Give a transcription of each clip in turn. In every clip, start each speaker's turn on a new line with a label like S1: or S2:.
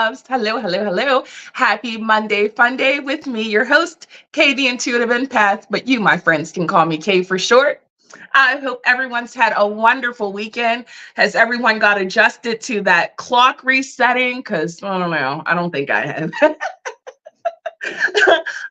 S1: loves. Hello, hello, hello. Happy Monday Fun Day with me, your host, Kay, the Intuitive Empath, but you, my friends, can call me Kay for short. I hope everyone's had a wonderful weekend. Has everyone got adjusted to that clock resetting? Because I don't know. I don't think I have.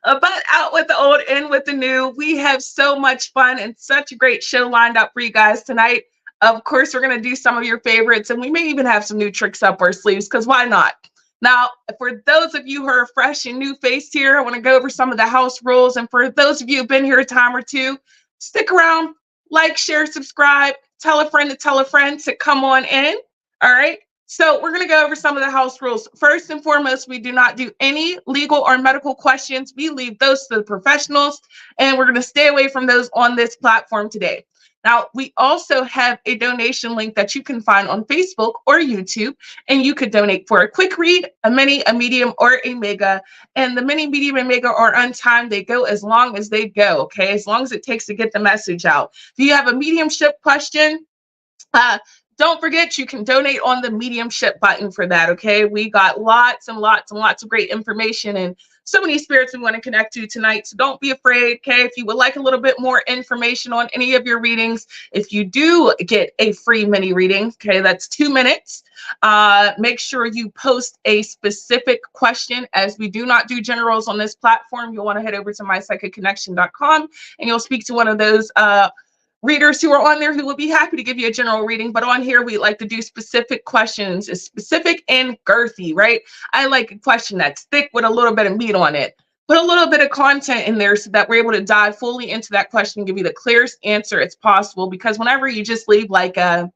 S1: But out with the old, in with the new. We have so much fun and such a great show lined up for you guys tonight. Of course, we're going to do some of your favorites, and we may even have some new tricks up our sleeves, because why not? Now, for those of you who are fresh and new faced here, I want to go over some of the house rules. And for those of you who've been here a time or two, stick around, like, share, subscribe, tell a friend to come on in. All right. So we're going to go over some of the house rules. First and foremost, we do not do any legal or medical questions. We leave those to the professionals, and we're going to stay away from those on this platform today. Now, we also have a donation link that you can find on Facebook or YouTube, and you could donate for a quick read, a mini, a medium, or a mega. And the mini, medium, and mega are untimed. They go as long as they go, okay? As long as it takes to get the message out. If you have a mediumship question, don't forget, you can donate on the mediumship button for that, okay? We got lots and lots and lots of great information and so many spirits we want to connect to tonight. So don't be afraid, okay? If you would like a little bit more information on any of your readings, if you do get a free mini reading, okay, that's 2 minutes. Make sure you post a specific question, as we do not do generals on this platform. You'll want to head over to mypsychicconnection.com and you'll speak to one of those readers who are on there who will be happy to give you a general reading. But on here, we like to do specific questions. It's specific and girthy, right? I like a question that's thick with a little bit of meat on it. Put a little bit of content in there so that we're able to dive fully into that question and give you the clearest answer it's possible. Because whenever you just leave like a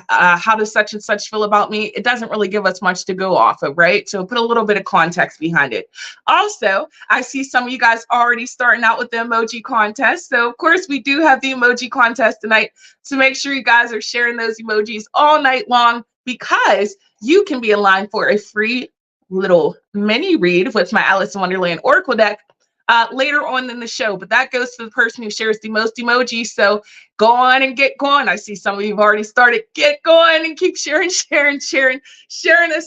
S1: how does such and such feel about me, it doesn't really give us much to go off of, right? So put a little bit of context behind it. Also, I see some of you guys already starting out with the emoji contest. So of course we do have the emoji contest tonight. So make sure you guys are sharing those emojis all night long, because you can be in line for a free little mini read with my Alice in Wonderland Oracle deck later on in the show. But that goes to the person who shares the most emojis. So go on and get going. I see some of you have already started. Get going and keep sharing this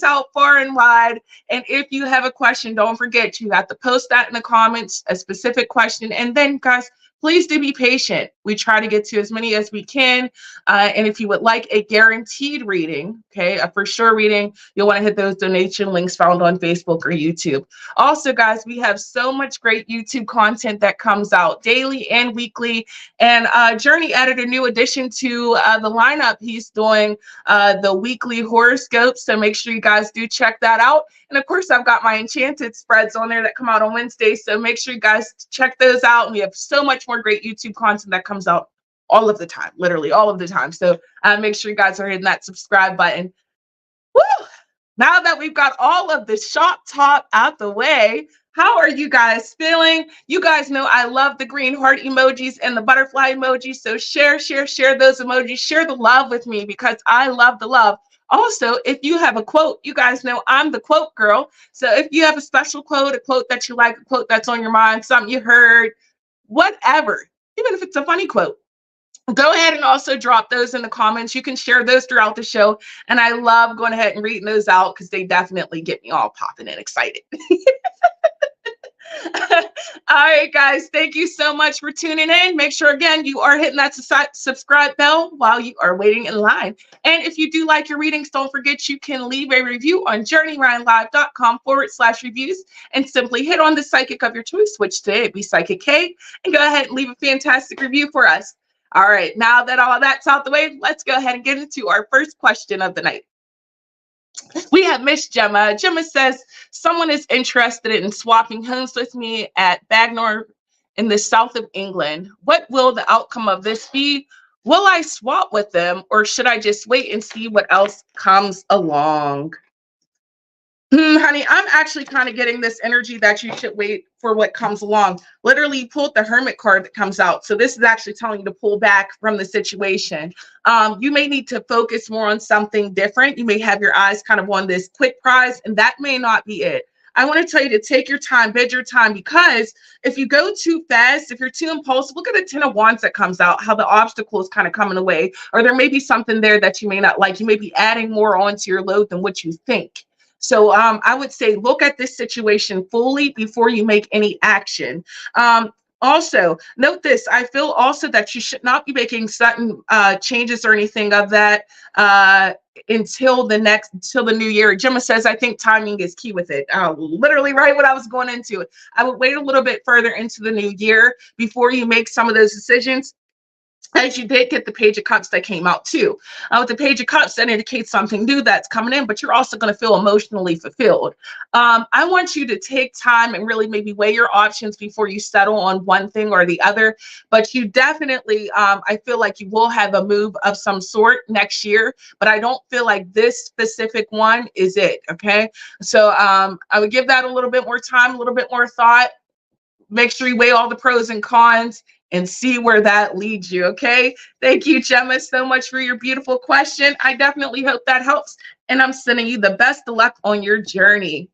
S1: out far and wide. And if you have a question, don't forget, you have to post that in the comments, a specific question. And then, guys, please do be patient. We try to get to as many as we can. And if you would like a guaranteed reading, okay, a for sure reading, you'll want to hit those donation links found on Facebook or YouTube. Also, guys, we have so much great YouTube content that comes out daily and weekly. And Journey added a new addition to the lineup. He's doing the weekly horoscopes. So make sure you guys do check that out. And of course, I've got my enchanted spreads on there that come out on Wednesdays. So make sure you guys check those out. And we have so much more great YouTube content that comes out all of the time, literally all of the time. So make sure you guys are hitting that subscribe button. Woo! Now that we've got all of the shop talk out the way, how are you guys feeling? You guys know I love the green heart emojis and the butterfly emojis. So share those emojis. Share the love with me, because I love the love. Also, if you have a quote, you guys know I'm the quote girl. So if you have a special quote, a quote that you like, a quote that's on your mind, something you heard, whatever, even if it's a funny quote, go ahead and also drop those in the comments. You can share those throughout the show. And I love going ahead and reading those out, because they definitely get me all popping and excited. All right, guys, thank you so much for tuning in. Make sure, again, you are hitting that subscribe bell while you are waiting in line. And if you do like your readings, don't forget you can leave a review on journeyrhinelive.com/reviews and simply hit on the psychic of your choice, which today it'd be Psychic K, and go ahead and leave a fantastic review for us. All right, now that all that's out the way, let's go ahead and get into our first question of the night. We have Miss Gemma. Gemma says, someone is interested in swapping homes with me at Bagnor in the south of England. What will the outcome of this be? Will I swap with them, or should I just wait and see what else comes along? Honey, I'm actually kind of getting this energy that you should wait for what comes along. Literally, you pulled the Hermit card that comes out. So this is actually telling you to pull back from the situation. You may need to focus more on something different. You may have your eyes kind of on this quick prize, and that may not be it. I want to tell you to take your time, bid your time, because if you go too fast, if you're too impulsive, look at the 10 of Wands that comes out, how the obstacle is kind of coming away, or there may be something there that you may not like. You may be adding more onto your load than what you think. So I would say look at this situation fully before you make any action. Also, note this. I feel also that you should not be making sudden changes or anything of that until the new year. Gemma says, I think timing is key with it. Literally right what I was going into. I would wait a little bit further into the new year before you make some of those decisions, as you did get the Page of Cups that came out too. With the Page of Cups, that indicates something new that's coming in, but you're also going to feel emotionally fulfilled. I want you to take time and really maybe weigh your options before you settle on one thing or the other. But you definitely, I feel like you will have a move of some sort next year, but I don't feel like this specific one is it. Okay. So I would give that a little bit more time, a little bit more thought. Make sure you weigh all the pros and cons and see where that leads you. Okay. Thank you, Gemma, so much for your beautiful question. I definitely hope that helps. And I'm sending you the best of luck on your journey.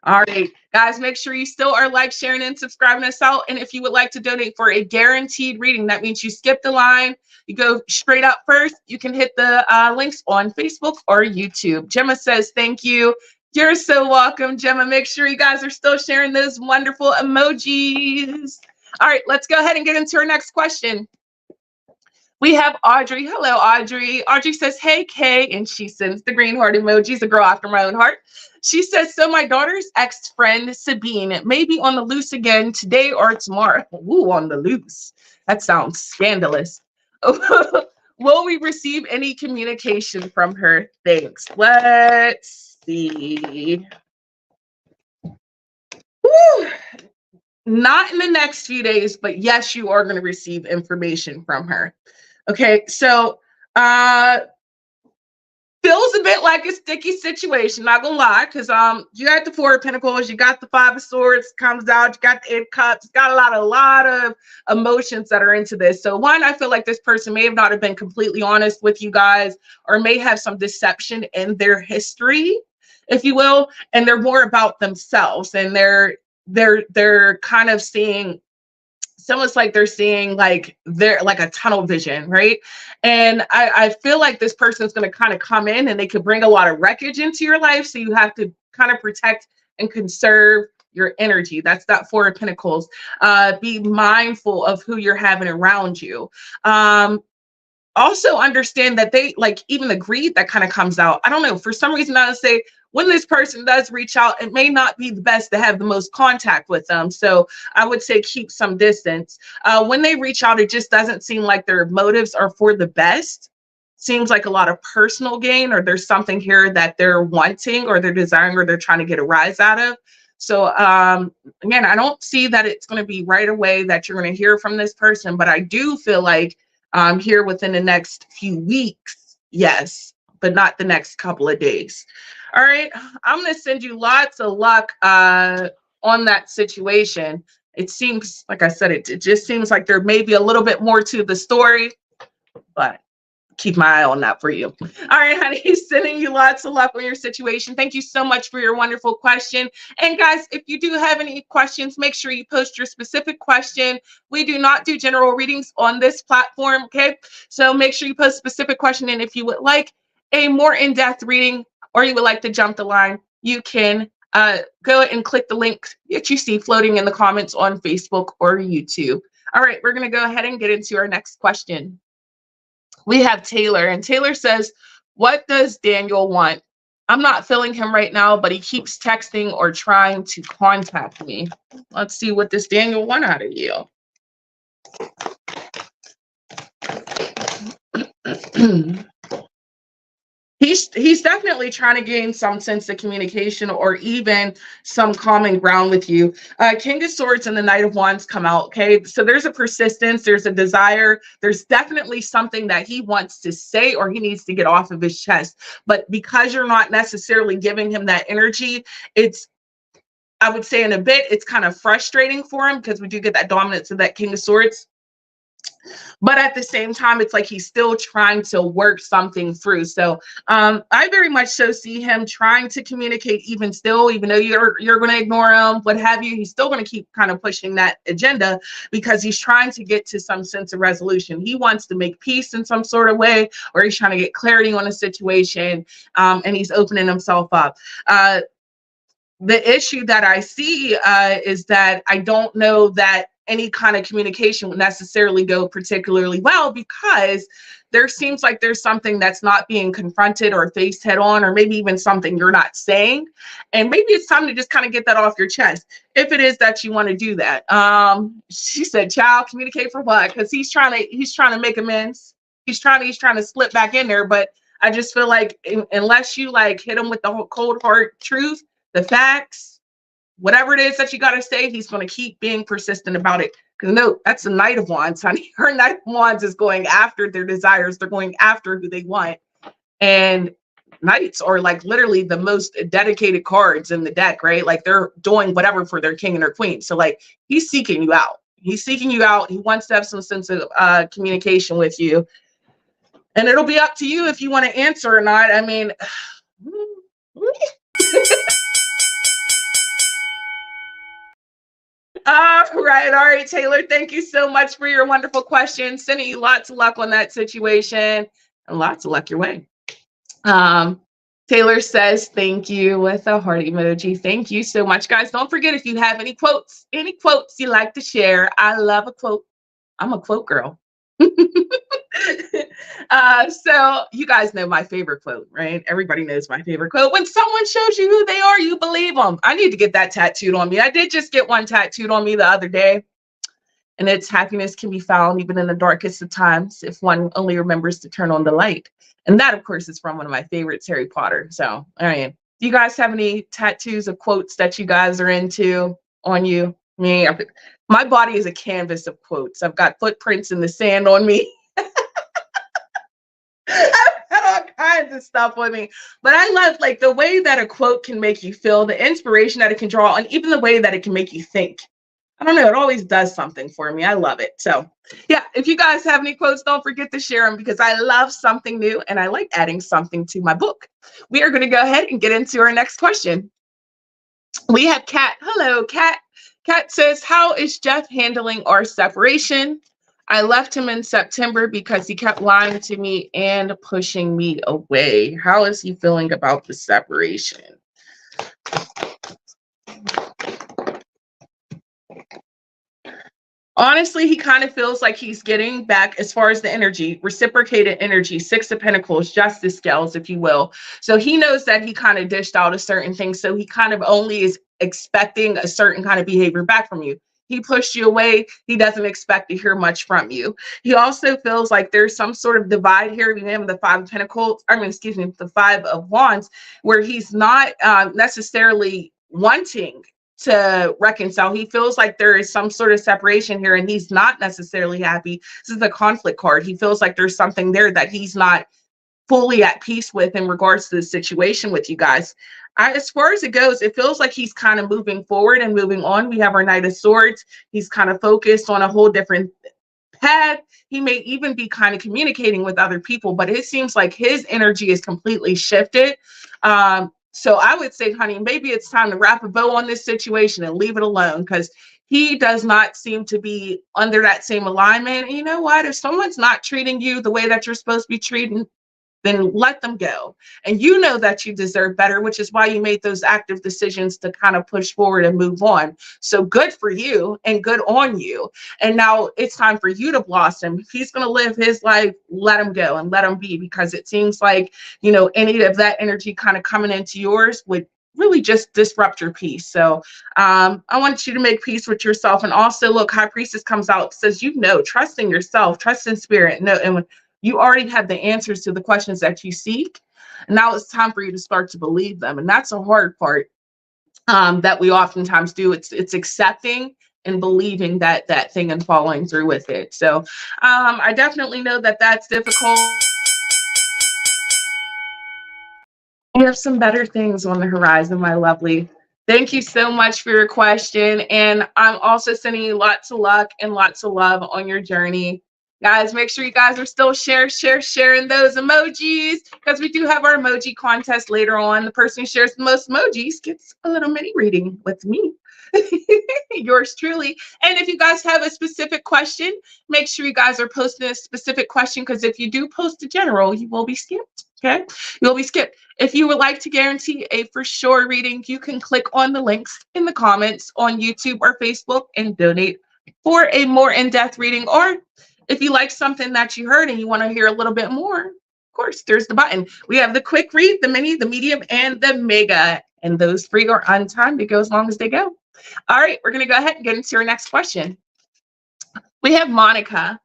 S1: All right, guys, make sure you still are like, sharing, and subscribing us out. And if you would like to donate for a guaranteed reading, that means you skip the line. You go straight up first. You can hit the links on Facebook or YouTube. Gemma says, thank you. You're so welcome, Gemma. Make sure you guys are still sharing those wonderful emojis. All right, let's go ahead and get into our next question. We have Audrey. Hello, Audrey. Audrey says, hey, Kay, and she sends the green heart emojis, a girl after my own heart. She says, so my daughter's ex-friend, Sabine, may be on the loose again today or tomorrow. Ooh, on the loose. That sounds scandalous. Will we receive any communication from her? Thanks. Let's see. Woo. Not in the next few days, but yes, you are going to receive information from her. Okay, so feels a bit like a sticky situation, not gonna lie, because you got the Four of Pentacles, you got the Five of Swords comes out, you got the Eight of Cups, got a lot of emotions that are into this. So one, I feel like this person may have not have been completely honest with you guys, or may have some deception in their history, if you will, and they're more about themselves, and they're kind of seeing, it's almost like they're seeing like they're like a tunnel vision, right? And I feel like this person's going to kind of come in and they could bring a lot of wreckage into your life. So you have to kind of protect and conserve your energy. That's that Four of Pentacles. Be mindful of who you're having around you. Also understand that they, like, even the greed that kind of comes out, I don't know, for some reason I would say when this person does reach out, it may not be the best to have the most contact with them. So I would say keep some distance. When they reach out, it just doesn't seem like their motives are for the best. Seems like a lot of personal gain, or there's something here that they're wanting or they're desiring or they're trying to get a rise out of. So again, I don't see that it's going to be right away that you're going to hear from this person, but I do feel like here within the next few weeks, yes, but not the next couple of days. All right, I'm going to send you lots of luck on that situation. It seems, like I said, it just seems like there may be a little bit more to the story, but keep my eye on that for you. All right, honey, sending you lots of luck on your situation. Thank you so much for your wonderful question. And guys, if you do have any questions, make sure you post your specific question. We do not do general readings on this platform, okay? So make sure you post a specific question. And if you would like a more in-depth reading, or you would like to jump the line, you can go and click the link that you see floating in the comments on Facebook or YouTube. All right, we're going to go ahead and get into our next question. We have Taylor, and Taylor says, what does Daniel want? I'm not feeling him right now, but he keeps texting or trying to contact me. Let's see what this Daniel want out of you. He's definitely trying to gain some sense of communication or even some common ground with you. King of Swords and the Knight of Wands come out, okay? So there's a persistence, there's a desire, there's definitely something that he wants to say or he needs to get off of his chest. But because you're not necessarily giving him that energy, it's, I would say in a bit, it's kind of frustrating for him because we do get that dominance of that King of Swords. But at the same time, it's like he's still trying to work something through. So I very much so see him trying to communicate even still, even though you're going to ignore him, what have you. He's still going to keep kind of pushing that agenda because he's trying to get to some sense of resolution. He wants to make peace in some sort of way, or he's trying to get clarity on a situation, and he's opening himself up. The issue that I see is that I don't know that any kind of communication would necessarily go particularly well, because there seems like there's something that's not being confronted or faced head on, or maybe even something you're not saying. And maybe it's time to just kind of get that off your chest, if it is that you want to do that. She said, child, communicate for what? Because he's trying to make amends. He's trying to slip back in there. But I just feel like unless you like hit him with the whole cold hard truth, the facts, whatever it is that you got to say, he's going to keep being persistent about it. Because no, that's the Knight of Wands, honey. Her Knight of Wands is going after their desires. They're going after who they want. And Knights are like literally the most dedicated cards in the deck, right? Like they're doing whatever for their king and their queen. So like he's seeking you out. He's seeking you out. He wants to have some sense of communication with you. And it'll be up to you if you want to answer or not. I mean, all right, Taylor. Thank you so much for your wonderful question. Sending you lots of luck on that situation, and lots of luck your way. Taylor says thank you with a heart emoji. Thank you so much, guys. Don't forget, if you have any quotes you like to share. I love a quote. I'm a quote girl. So you guys know my favorite quote, right? Everybody knows my favorite quote. When someone shows you who they are, you believe them. I need to get that tattooed on me. I did just get one tattooed on me the other day. And it's happiness can be found even in the darkest of times if one only remembers to turn on the light. And that, of course, is from one of my favorites, Harry Potter. So, all right. Do you guys have any tattoos of quotes that you guys are into on you? Me, my body is a canvas of quotes. I've got footprints in the sand on me. I've got all kinds of stuff on me. But I love like the way that a quote can make you feel, the inspiration that it can draw, and even the way that it can make you think. I don't know. It always does something for me. I love it. So yeah, if you guys have any quotes, don't forget to share them, because I love something new and I like adding something to my book. We are going to go ahead and get into our next question. We have Kat. Hello, Kat. Kat says, how is Jeff handling our separation? I left him in September because he kept lying to me and pushing me away. How is he feeling about the separation? Honestly, he kind of feels like he's getting back as far as the energy, reciprocated energy, Six of Pentacles, justice scales, if you will. So he knows that he kind of dished out a certain thing. So he kind of only is expecting a certain kind of behavior back from you. He pushed you away. He doesn't expect to hear much from you. He also feels like there's some sort of divide here. We have the Five of Pentacles, the Five of Wands, where he's not necessarily wanting to reconcile. He feels like there is some sort of separation here and he's not necessarily happy. This is the conflict card. He feels like there's something there that he's not fully at peace with in regards to the situation with you guys. As far as it goes, it feels like he's kind of moving forward and moving on. We have our Knight of Swords. He's kind of focused on a whole different path. He may even be kind of communicating with other people, but it seems like his energy is completely shifted. So I would say, honey, maybe it's time to wrap a bow on this situation and leave it alone, because he does not seem to be under that same alignment. And you know what? If someone's not treating you the way that you're supposed to be treated, then let them go. And you know that you deserve better, which is why you made those active decisions to kind of push forward and move on. So good for you and good on you. And now it's time for you to blossom. If he's going to live his life, let him go and let him be, because it seems like, you know, any of that energy kind of coming into yours would really just disrupt your peace. So I want you to make peace with yourself. And also, look, High Priestess comes out, says, you know, trust in yourself, trust in spirit. No, and you already have the answers to the questions that you seek. And now it's time for you to start to believe them. And that's a hard part that we oftentimes do. It's accepting and believing that thing and following through with it. So I definitely know that that's difficult. You have some better things on the horizon, my lovely. Thank you so much for your question. And I'm also sending you lots of luck and lots of love on your journey. Guys, make sure you guys are still sharing those emojis, because we do have our emoji contest later on. The person who shares the most emojis gets a little mini reading with me. Yours truly. And if you guys have a specific question, make sure you guys are posting a specific question, because if you do post a general, you will be skipped. Okay, you'll be skipped. If you would like to guarantee a for sure reading, you can click on the links in the comments on YouTube or Facebook and donate for a more in-depth reading. Or if you like something that you heard and you want to hear a little bit more, of course, there's the button. We have the quick read, the mini, the medium, and the mega. And those free are untimed. They go as long as they go. All right, we're going to go ahead and get into our next question. We have Monica.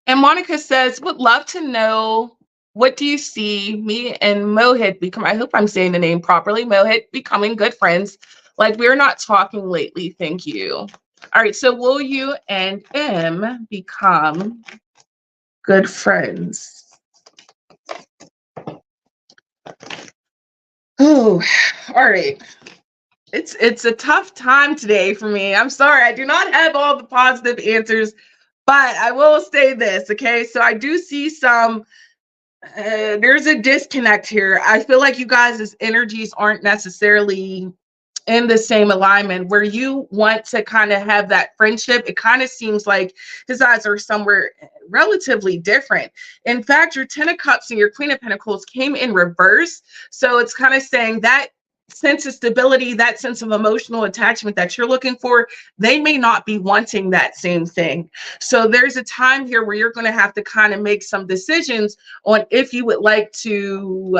S1: And Monica says, would love to know, what do you see me and Mohit become? I hope I'm saying the name properly. Mohit becoming good friends. Like, we're not talking lately. Thank you. All right, so will you and M become good friends? Oh, all right. It's a tough time today for me. I'm sorry. I do not have all the positive answers, but I will say this, okay? So I do see some, there's a disconnect here. I feel like you guys' energies aren't necessarily in the same alignment. Where you want to kind of have that friendship, it kind of seems like his eyes are somewhere relatively different. In fact, your 10 of Cups and your Queen of Pentacles came in reverse. So it's kind of saying that sense of stability, that sense of emotional attachment that you're looking for, they may not be wanting that same thing. So there's a time here where you're going to have to kind of make some decisions on if you would like to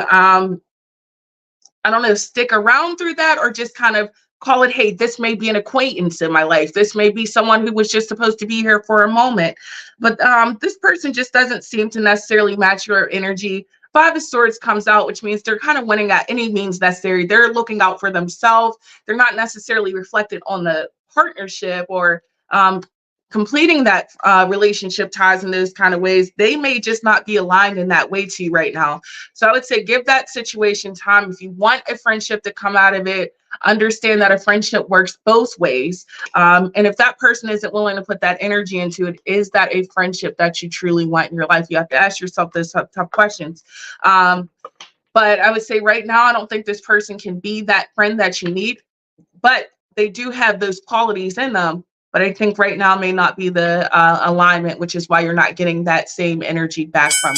S1: I don't know, stick around through that, or just kind of call it, hey, this may be an acquaintance in my life. This may be someone who was just supposed to be here for a moment. But this person just doesn't seem to necessarily match your energy. Five of Swords comes out, which means they're kind of winning at any means necessary. They're looking out for themselves. They're not necessarily reflected on the partnership or completing that relationship ties in those kind of ways. They may just not be aligned in that way to you right now. So I would say give that situation time. If you want a friendship to come out of it, understand that a friendship works both ways. And if that person isn't willing to put that energy into it, is that a friendship that you truly want in your life? You have to ask yourself those tough questions. But I would say right now, I don't think this person can be that friend that you need, but they do have those qualities in them. But I think right now may not be the alignment, which is why you're not getting that same energy back from.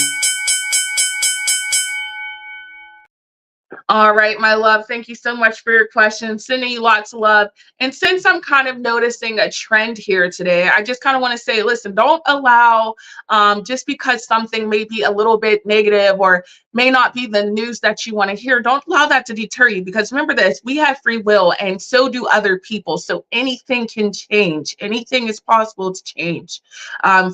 S1: All right, my love. Thank you so much for your question. Sending you lots of love. And since I'm kind of noticing a trend here today, I just kind of want to say, listen, don't allow, just because something may be a little bit negative or may not be the news that you want to hear, don't allow that to deter you. Because remember this, we have free will, and so do other people. So anything can change. Anything is possible to change.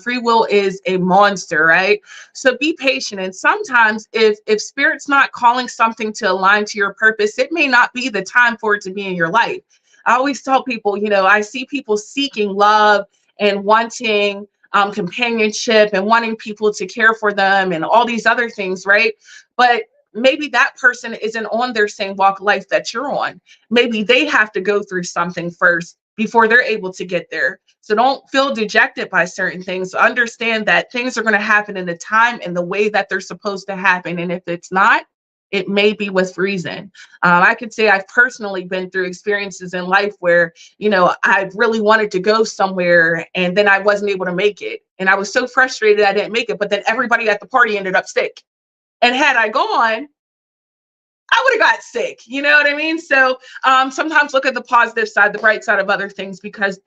S1: Free will is a monster, right? So be patient. And sometimes if spirit's not calling something to align to your purpose, it may not be the time for it to be in your life. I always tell people, you know, I see people seeking love and wanting companionship and wanting people to care for them and all these other things, right? But maybe that person isn't on their same walk of life that you're on. Maybe they have to go through something first before they're able to get there. So don't feel dejected by certain things. Understand that things are going to happen in the time and the way that they're supposed to happen. And if it's not, it may be with reason. I could say I've personally been through experiences in life where, you know, I really wanted to go somewhere and then I wasn't able to make it. And I was so frustrated I didn't make it, but then everybody at the party ended up sick. And had I gone, I would have got sick. You know what I mean? So sometimes look at the positive side, the bright side of other things, because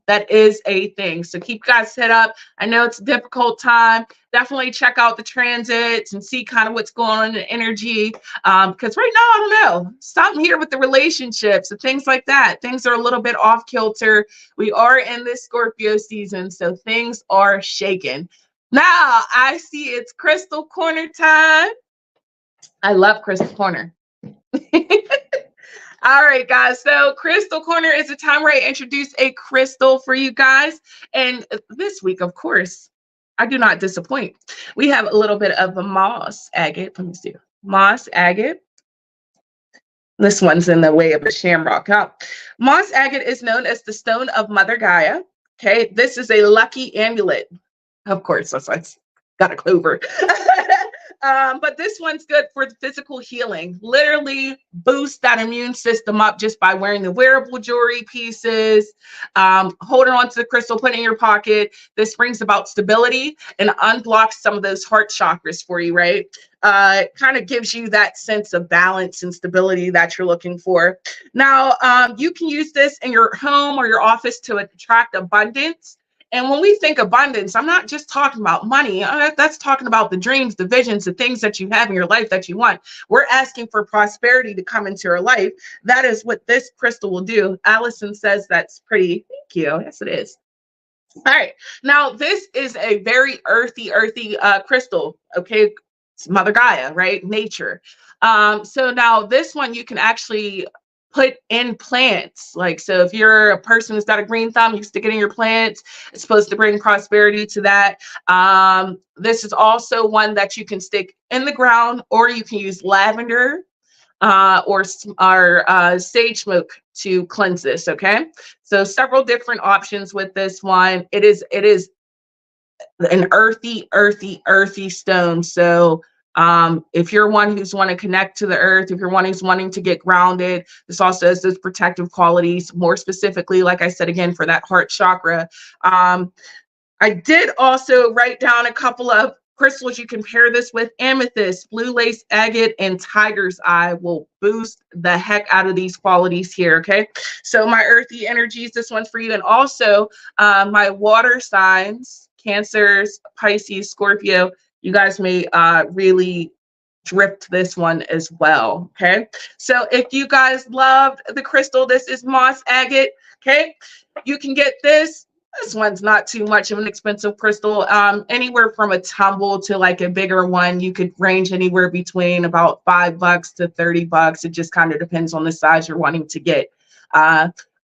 S1: that is a thing. So keep guys set up. I know it's a difficult time. Definitely check out the transits and see kind of what's going on in the energy. Because right now, I don't know, something here with the relationships and things like that. Things are a little bit off kilter. We are in this Scorpio season, so things are shaking. Now I see it's Crystal Corner time. I love Crystal Corner. All right, guys. So Crystal Corner is a time where I introduce a crystal for you guys. And this week, of course, I do not disappoint. We have a little bit of a moss agate. Let me see. Moss agate. This one's in the way of a shamrock. Now, moss agate is known as the stone of Mother Gaia. Okay, this is a lucky amulet. Of course, that's got a clover. But this one's good for the physical healing. Literally boost that immune system up just by wearing the wearable jewelry pieces, holding on to the crystal, putting it in your pocket. This brings about stability and unblocks some of those heart chakras for you, right? It kind of gives you that sense of balance and stability that you're looking for. Now, you can use this in your home or your office to attract abundance. And when we think abundance, I'm not just talking about money. That's talking about the dreams, the visions, the things that you have in your life that you want. We're asking for prosperity to come into your life. That is what this crystal will do. Allison says that's pretty. Thank you. Yes, it is. All right. Now, this is a very earthy crystal. Okay. It's Mother Gaia, right? Nature. So now this one you can actually put in plants. Like, so if you're a person who's got a green thumb, you stick it in your plants. It's supposed to bring prosperity to that. This is also one that you can stick in the ground, or you can use lavender or sage smoke to cleanse this. Okay, so several different options with this one. It is an earthy stone. So if you're one who's want to connect to the earth, if you're one who's wanting to get grounded, this also has those protective qualities, more specifically, like I said, again, for that heart chakra. I did also write down a couple of crystals you can pair this with. Amethyst, blue lace agate, and tiger's eye will boost the heck out of these qualities here. Okay, so my earthy energies, this one's for you. And also my water signs, Cancers, Pisces, Scorpio, you guys may really drift this one as well. Okay, so if you guys loved the crystal, this is moss agate. Okay, you can get this. This one's not too much of an expensive crystal. Anywhere from a tumble to like a bigger one, you could range anywhere between about $5 to $30. It just kind of depends on the size you're wanting to get.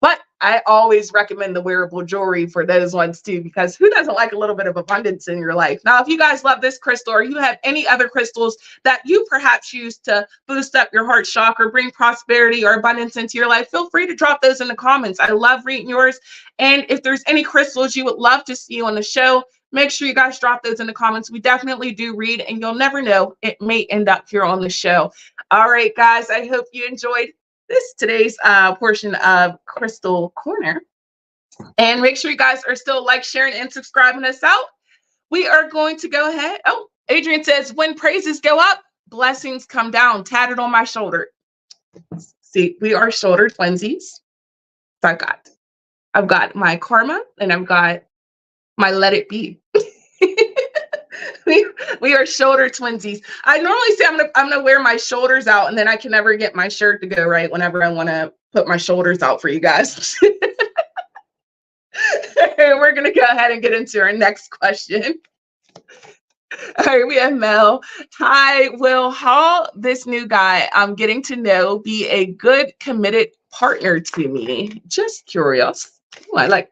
S1: But I always recommend the wearable jewelry for those ones too, because who doesn't like a little bit of abundance in your life? Now, if you guys love this crystal, or you have any other crystals that you perhaps use to boost up your heart chakra, bring prosperity or abundance into your life, feel free to drop those in the comments. I love reading yours. And if there's any crystals you would love to see on the show, make sure you guys drop those in the comments. We definitely do read, and you'll never know, it may end up here on the show. All right, guys, I hope you enjoyed today's portion of Crystal Corner. And make sure you guys are still sharing, and subscribing us out. We are going to go ahead. Oh, Adrian says, when praises go up, blessings come down. Tatted on my shoulder. See, we are shoulder twinsies. So I've got my karma, and I've got my let it be. We are shoulder twinsies. I normally say I'm gonna wear my shoulders out, and then I can never get my shirt to go right whenever I want to put my shoulders out for you guys. We're gonna go ahead and get into our next question. All right, we have Mel. Hi, will how this new guy I'm getting to know be a good committed partner to me? Just curious. Let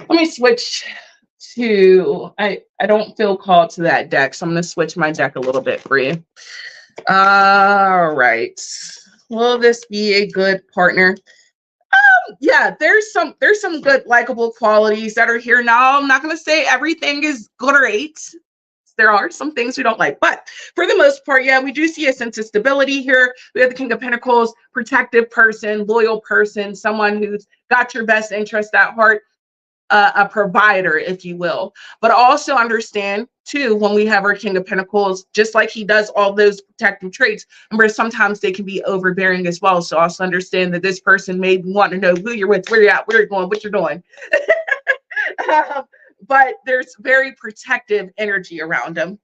S1: me switch to, I don't feel called to that deck, so I'm going to switch my deck a little bit for you. All right. Will this be a good partner? Yeah, there's some good likable qualities that are here. Now, I'm not going to say everything is great. There are some things we don't like, but for the most part, yeah, we do see a sense of stability here. We have the King of Pentacles, protective person, loyal person, someone who's got your best interest at heart. A provider, if you will, but also understand too, when we have our King of Pentacles, just like he does all those protective traits, remember, sometimes they can be overbearing as well. So also understand that this person may want to know who you're with, where you're at, where you're going, what you're doing. But there's very protective energy around them.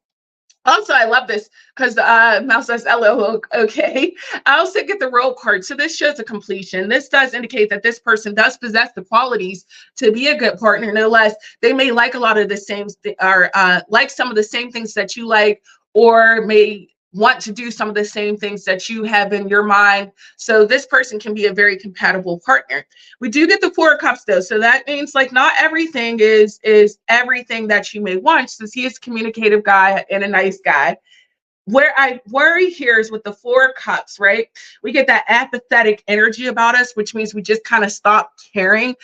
S1: Also, I love this because Mouse says, hello, okay. I also get the roll card. So this shows a completion. This does indicate that this person does possess the qualities to be a good partner, no less. They may like a lot of the same, or like some of the same things that you like, or may want to do some of the same things that you have in your mind. So this person can be a very compatible partner. We do get the Four of Cups though. So that means not everything is everything that you may want, since he is a communicative guy and a nice guy. where I worry here is with the 4 cups, right? We get that apathetic energy about us, which means we just kind of stop caring.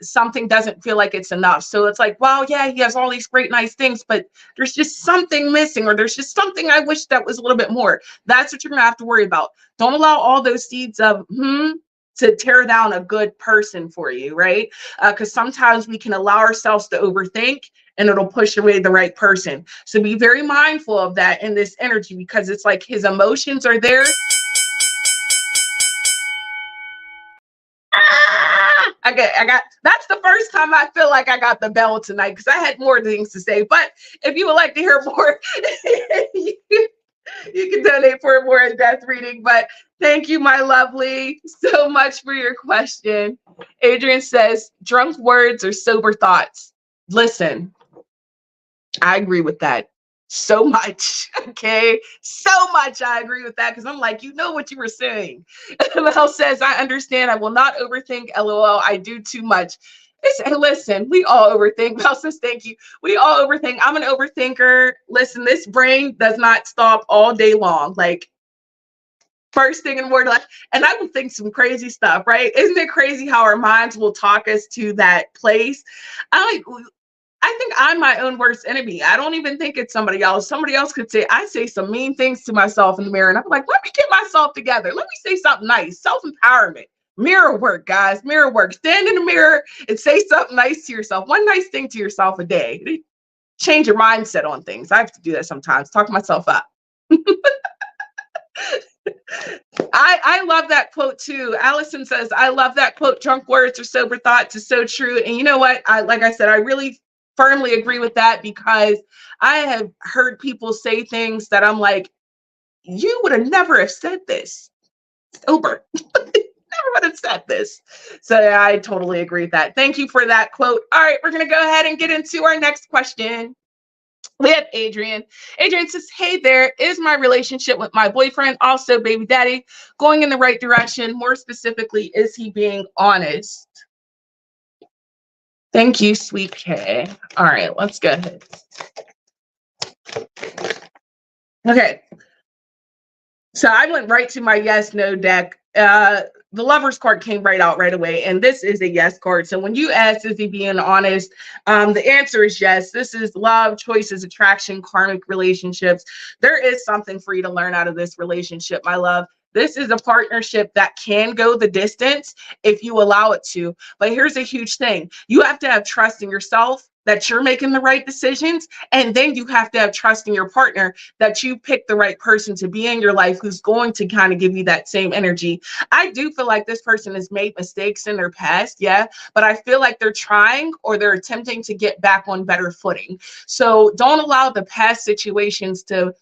S1: Something doesn't feel like it's enough. So it's like, well, yeah, he has all these great, nice things, but there's just something missing, or there's just something I wish that was a little bit more. That's what you're gonna have to worry about. Don't allow all those seeds of to tear down a good person for you, right? Because sometimes we can allow ourselves to overthink and it'll push away the right person. So be very mindful of that in this energy, because it's like his emotions are there. I got that's the first time I feel like I got the bell tonight, because I had more things to say. But if you would like to hear more, you can donate for a more in-depth reading. But thank you, my lovely, so much for your question. Adrian says, drunk words or sober thoughts. Listen, I agree with that so much. Okay, so much I agree with that, because I'm like, you know what you were saying. Mel says, I understand. I will not overthink. LOL. I do too much. Listen, we all overthink. Mel says, thank you. We all overthink. I'm an overthinker. Listen, this brain does not stop all day long. Like, first thing in the morning, and I will think some crazy stuff, right? Isn't it crazy how our minds will talk us to that place? I think I'm my own worst enemy. I don't even think it's somebody else. Somebody else could say, I say some mean things to myself in the mirror, and I'm like, let me get myself together. Let me say something nice. Self-empowerment. Mirror work, guys. Mirror work. Stand in the mirror and say something nice to yourself. One nice thing to yourself a day. Change your mindset on things. I have to do that sometimes. Talk myself up. I love that quote too. Allison says, I love that quote. Drunk words or sober thoughts is so true. And you know what? Like I said, I really firmly agree with that, because I have heard people say things that I'm like, you would have never have said this sober. Never would have said this. So yeah, I totally agree with that. Thank you for that quote. All right, we're going to go ahead and get into our next question. We have Adrian. Adrian says, hey there, is my relationship with my boyfriend, also baby daddy, going in the right direction? More specifically, is he being honest? Thank you, sweet K. All right, let's go ahead. Okay. So I went right to my yes, no deck. The Lover's card came right out right away, and this is a yes card. So when you ask, is he being honest? The answer is yes. This is love, choices, attraction, karmic relationships. There is something for you to learn out of this relationship, my love. This is a partnership that can go the distance if you allow it to. But here's a huge thing. You have to have trust in yourself that you're making the right decisions. And then you have to have trust in your partner that you pick the right person to be in your life who's going to kind of give you that same energy. I do feel like this person has made mistakes in their past, yeah, but I feel like they're trying or they're attempting to get back on better footing. So don't allow the past situations to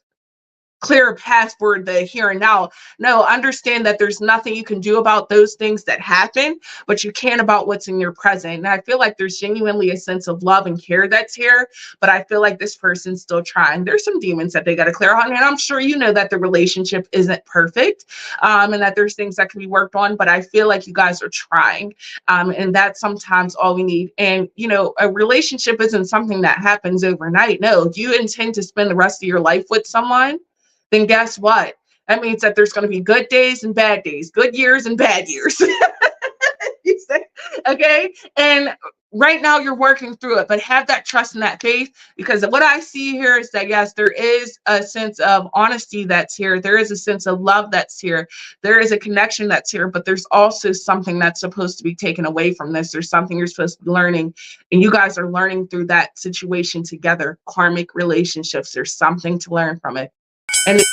S1: clear a path for the here and now. No, understand that there's nothing you can do about those things that happen, but you can about what's in your present. And I feel like there's genuinely a sense of love and care that's here, but I feel like this person's still trying. There's some demons that they got to clear out, and I'm sure you know that the relationship isn't perfect, and that there's things that can be worked on, but I feel like you guys are trying, and that's sometimes all we need. And you know, a relationship isn't something that happens overnight. No, if you intend to spend the rest of your life with someone, then guess what? That means that there's going to be good days and bad days, good years and bad years. You say, okay? And right now you're working through it, but have that trust and that faith, because what I see here is that, yes, there is a sense of honesty that's here. There is a sense of love that's here. There is a connection that's here, but there's also something that's supposed to be taken away from this. There's something you're supposed to be learning, and you guys are learning through that situation together. Karmic relationships, there's something to learn from it. And it's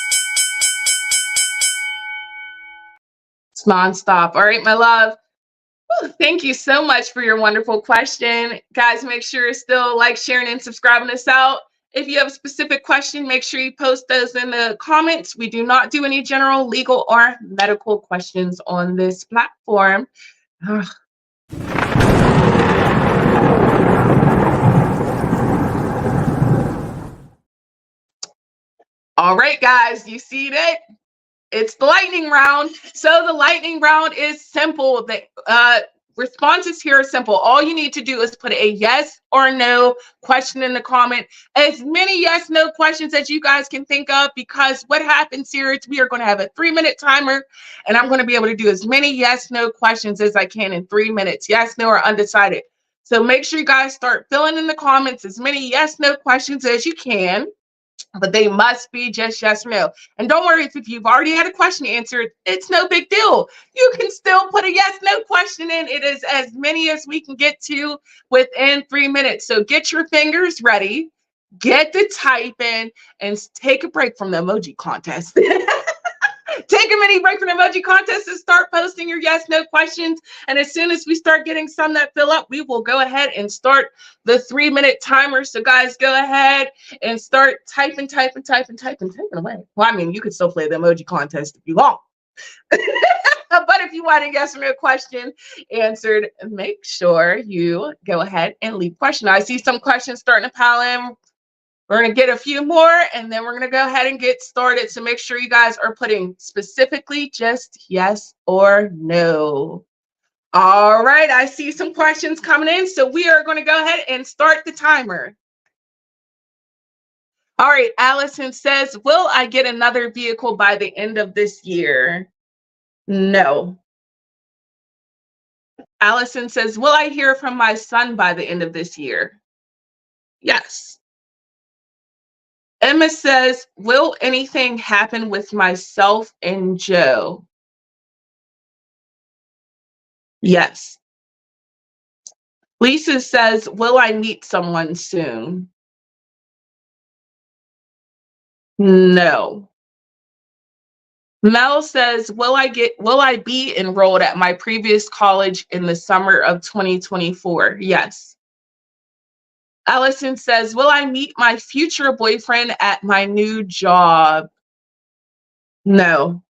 S1: nonstop. All right, my love. Thank you so much for your wonderful question. Guys, make sure you're still like, sharing, and subscribing us out. If you have a specific question, make sure you post those in the comments. We do not do any general legal or medical questions on this platform. Ugh. All right, guys, you see that? It's the lightning round. So the lightning round is simple. responses here are simple. All you need to do is put a yes or no question in the comment. As many yes, no questions as you guys can think of, because what happens here is we are going to have a 3-minute timer, and I'm going to be able to do as many yes, no questions as I can in 3 minutes. Yes, no, or undecided. So make sure you guys start filling in the comments as many yes, no questions as you can. But they must be just yes or no. And don't worry, if you've already had a question answered, it's no big deal. You can still put a yes, no question in. It is as many as we can get to within 3 minutes. So get your fingers ready, get the type in, and take a break from the emoji contest. Take a mini break from the emoji contest and start posting your yes, no questions. And as soon as we start getting some that fill up, we will go ahead and start the 3-minute timer. So guys, go ahead and start typing away. Well, I mean, you could still play the emoji contest if you want. But if you want a yes or no question answered, make sure you go ahead and leave a question. I see some questions starting to pile in. We're going to get a few more, and then we're going to go ahead and get started. So make sure you guys are putting specifically just yes or no. All right, I see some questions coming in, so we are going to go ahead and start the timer. All right, Allison says, will I get another vehicle by the end of this year? No. Allison says, will I hear from my son by the end of this year? Yes. Emma says, will anything happen with myself and Joe? Yes. Lisa says, will I meet someone soon? No. Mel says, will I be enrolled at my previous college in the summer of 2024? Yes. Allison says, will I meet my future boyfriend at my new job? No.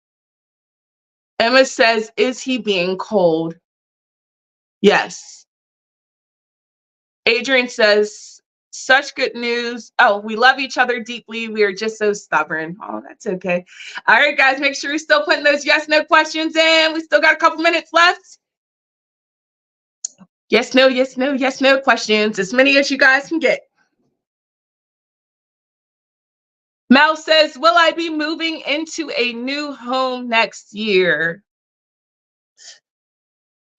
S1: Emma says, is he being cold? Yes. Adrian says, such good news. Oh, we love each other deeply. We are just so stubborn. Oh, that's okay. All right, guys, make sure you're still putting those yes, no questions in. We still got a couple minutes left. Yes, no, yes, no, yes, no questions. As many as you guys can get. Mel says, will I be moving into a new home next year?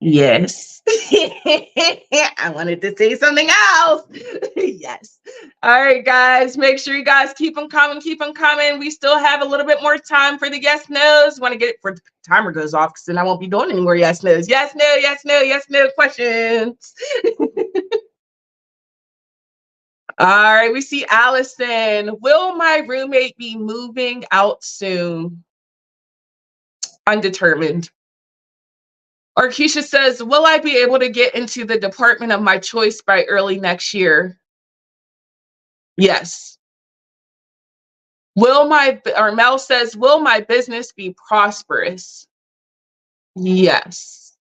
S1: Yes. I wanted to say something else. Yes. All right, guys, make sure you guys keep them coming, keep them coming. We still have a little bit more time for the yes, no's. Want to get it before the timer goes off, because then I won't be doing any more yes, no's. Yes, no, yes, no, yes, no questions. All right, we see Allison. Will my roommate be moving out soon? Undetermined. Or Keisha says, will I be able to get into the department of my choice by early next year? Yes. Mel says, will my business be prosperous? Yes.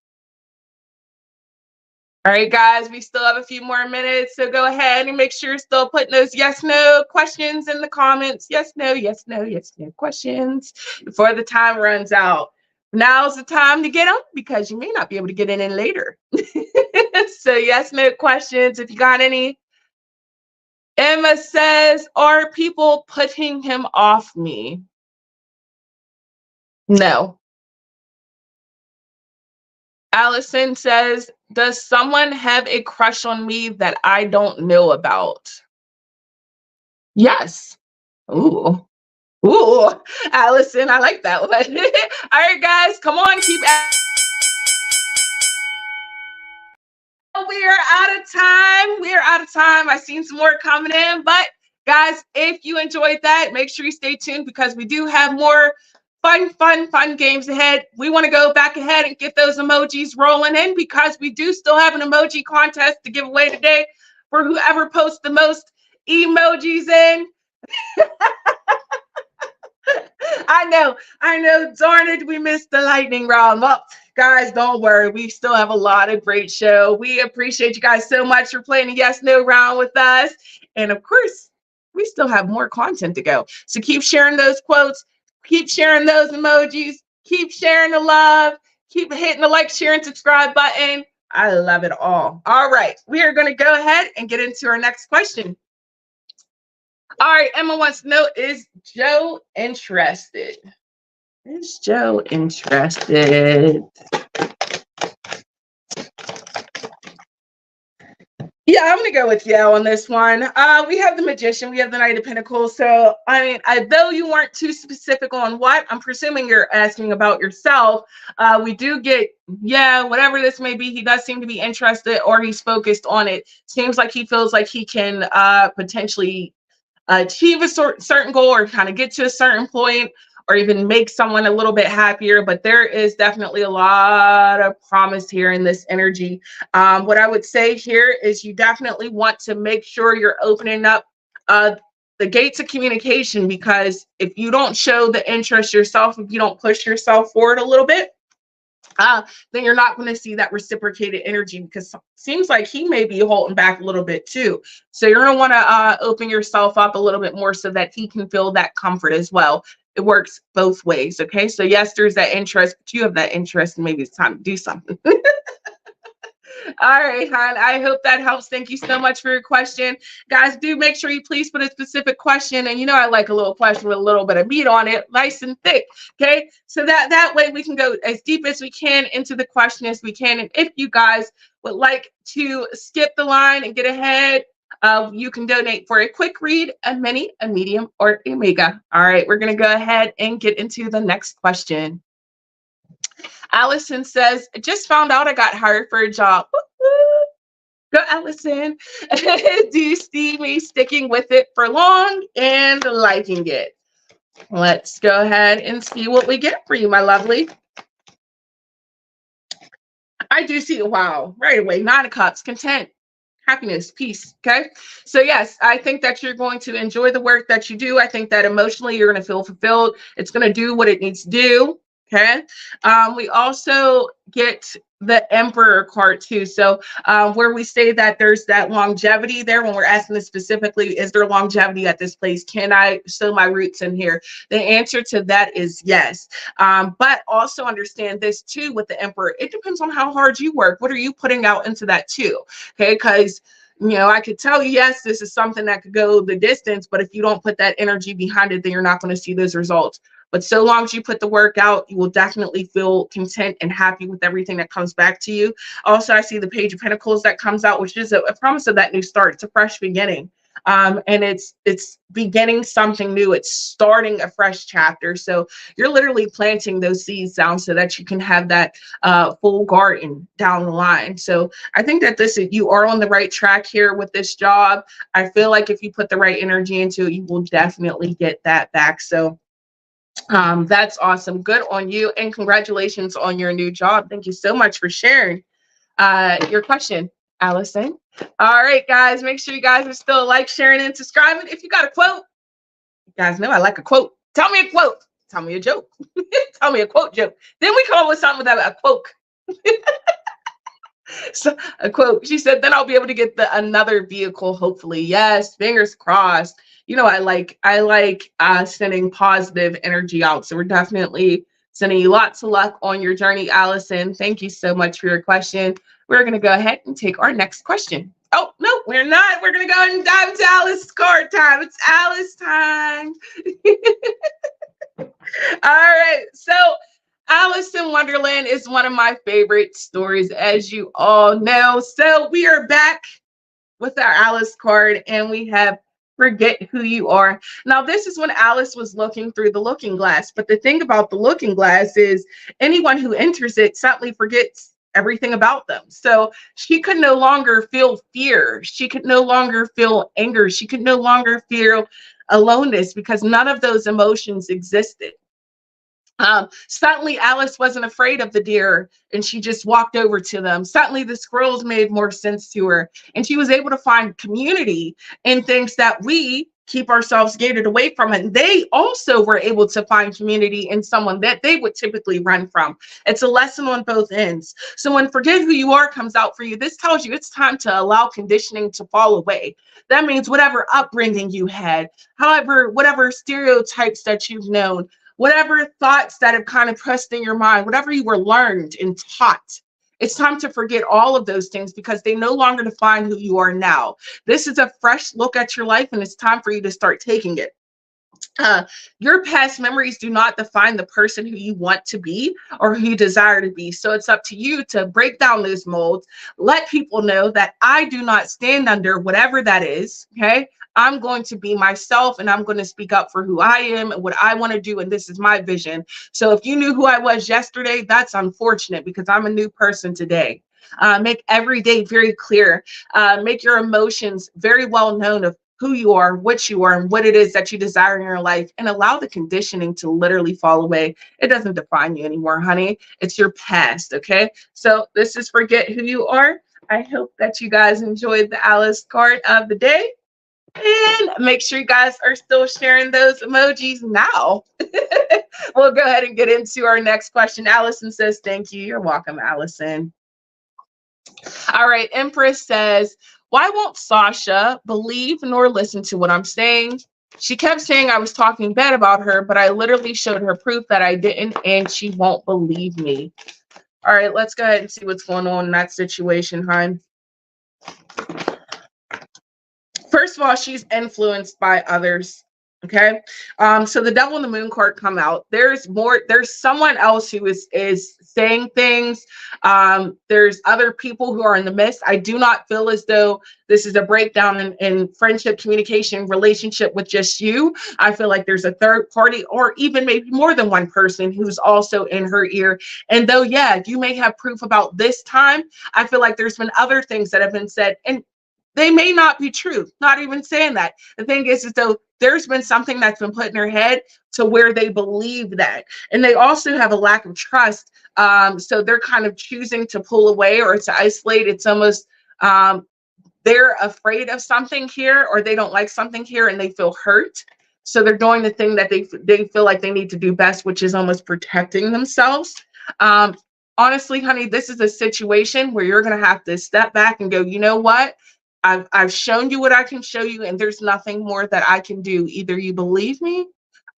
S1: All right, guys, we still have a few more minutes, so go ahead and make sure you're still putting those yes, no questions in the comments. Yes, no, yes, no, yes, no questions before the time runs out. Now's the time to get them, because you may not be able to get in later. So yes, no questions if you got any. Emma says, are people putting him off me? No. Allison says, does someone have a crush on me that I don't know about? Yes. Ooh. Ooh, Allison, I like that one. All right, guys, come on, we are out of time. We are out of time. I seen some more coming in, but guys, if you enjoyed that, make sure you stay tuned, because we do have more fun games ahead. We want to go back ahead and get those emojis rolling in, because we do still have an emoji contest to give away today for whoever posts the most emojis in. I know, darn it, we missed the lightning round. Well, guys, don't worry, we still have a lot of great show. We appreciate you guys so much for playing the yes no round with us, and of course we still have more content to go, so keep sharing those quotes, keep sharing those emojis, keep sharing the love, keep hitting the like, share, and subscribe button. I love it all. All right, we are going to go ahead and get into our next question. All right, Emma wants to know, is Joe interested? Is Joe interested? Yeah, I'm gonna go with yeah on this one. We have the Magician, we have the Knight of Pentacles. So I mean, though you weren't too specific on what, I'm presuming you're asking about yourself. We do get yeah, whatever this may be. He does seem to be interested, or he's focused on it. Seems like he feels like he can potentially achieve a certain goal, or kind of get to a certain point, or even make someone a little bit happier. But there is definitely a lot of promise here in this energy. What I would say here is you definitely want to make sure you're opening up the gates of communication, because if you don't show the interest yourself, if you don't push yourself forward a little bit, then you're not going to see that reciprocated energy, because it seems like he may be holding back a little bit too. So you're going to want to open yourself up a little bit more so that he can feel that comfort as well. It works both ways. Okay. So yes, there's that interest, but you have that interest, and maybe it's time to do something. All right, hon. I hope that helps. Thank you so much for your question. Guys, do make sure you please put a specific question. And you know I like a little question with a little bit of meat on it, nice and thick. Okay, so that way we can go as deep as we can into the question as we can. And if you guys would like to skip the line and get ahead, you can donate for a quick read, a mini, a medium, or a mega. All right, we're going to go ahead and get into the next question. Allison says, just found out I got hired for a job. Go, Allison. Do you see me sticking with it for long and liking it? Let's go ahead and see what we get for you, my lovely. I do see, wow, right away, 9 of Cups, content, happiness, peace. Okay. So yes, I think that you're going to enjoy the work that you do. I think that emotionally you're going to feel fulfilled. It's going to do what it needs to do. Okay. We also get the Emperor card too. So where we say that there's that longevity there, when we're asking this specifically, is there longevity at this place? Can I sow my roots in here? The answer to that is yes. But also understand this too with the Emperor. It depends on how hard you work. What are you putting out into that too? Okay. Because you know, I could tell you, yes, this is something that could go the distance, but if you don't put that energy behind it, then you're not going to see those results. But so long as you put the work out, you will definitely feel content and happy with everything that comes back to you. Also, I see the Page of Pentacles that comes out, which is a promise of that new start. It's a fresh beginning. And it's beginning something new. It's starting a fresh chapter. So you're literally planting those seeds down so that you can have that full garden down the line. So I think that you are on the right track here with this job. I feel like if you put the right energy into it, you will definitely get that back. So that's awesome. Good on you, and congratulations on your new job. Thank you so much for sharing your question, Allison. All right, guys, make sure you guys are still sharing, and subscribing. If you got a quote, you guys know I like a quote. Tell me a quote. Tell me a joke. Tell me a quote joke. Then we come up with something with a quote. So a quote. She said, then I'll be able to get another vehicle, hopefully. Yes, fingers crossed. You know, I like sending positive energy out. So we're definitely sending you lots of luck on your journey, Allison. Thank you so much for your question. We're going to go ahead and take our next question. Oh, no, we're not. We're going to go and dive into Alice card time. It's Alice time. All right. So Alice in Wonderland is one of my favorite stories, as you all know. So we are back with our Alice card, and we have Forget Who You Are. Now, this is when Alice was looking through the looking glass. But the thing about the looking glass is anyone who enters it suddenly forgets everything about them. So she could no longer feel fear. She could no longer feel anger. She could no longer feel aloneness, because none of those emotions existed. Suddenly Alice wasn't afraid of the deer, and she just walked over to them. Suddenly the squirrels made more sense to her, and she was able to find community in things that we keep ourselves gated away from. And they also were able to find community in someone that they would typically run from. It's a lesson on both ends. So when Forget Who You Are comes out for you, this tells you it's time to allow conditioning to fall away. That means whatever upbringing you had, however, whatever stereotypes that you've known, whatever thoughts that have kind of pressed in your mind, whatever you were learned and taught, It's time to forget all of those things because they no longer define who you are now. This is a fresh look at your life, and it's time for you to start taking it. Your past memories do not define the person who you want to be or who you desire to be. So it's up to you to break down those molds, let people know that I do not stand under whatever that is. Okay. I'm going to be myself, and I'm going to speak up for who I am and what I want to do. And this is my vision. So if you knew who I was yesterday, that's unfortunate because I'm a new person today. Make every day very clear. Make your emotions very well known of who you are, what you are, and what it is that you desire in your life, and allow the conditioning to literally fall away. It doesn't define you anymore, honey. It's your past, okay? So this is Forget Who You Are. I hope that you guys enjoyed the Alice card of the day. And make sure you guys are still sharing those emojis now. We'll go ahead and get into our next question. Allison says, thank you. You're welcome, Allison. All right. Empress says, why won't Sasha believe nor listen to what I'm saying? She kept saying I was talking bad about her, but I literally showed her proof that I didn't, and she won't believe me. All right. Let's go ahead and see what's going on in that situation, hon. First of all, she's influenced by others. Okay. So the devil and the moon card come out. There's someone else who is saying things. There's other people who are in the midst. I do not feel as though this is a breakdown in friendship, communication, relationship with just you. I feel like there's a third party, or even maybe more than one person who's also in her ear. And though, yeah, you may have proof about this time, I feel like there's been other things that have been said, and they may not be true. Not even saying that. The thing is though, there's been something that's been put in their head to where they believe that. And they also have a lack of trust. So they're kind of choosing to pull away or to isolate. It's almost they're afraid of something here, or they don't like something here, and they feel hurt. So they're doing the thing that they feel like they need to do best, which is almost protecting themselves. Honestly, honey, this is a situation where you're going to have to step back and go, you know what? I've shown you what I can show you, and there's nothing more that I can do. Either you believe me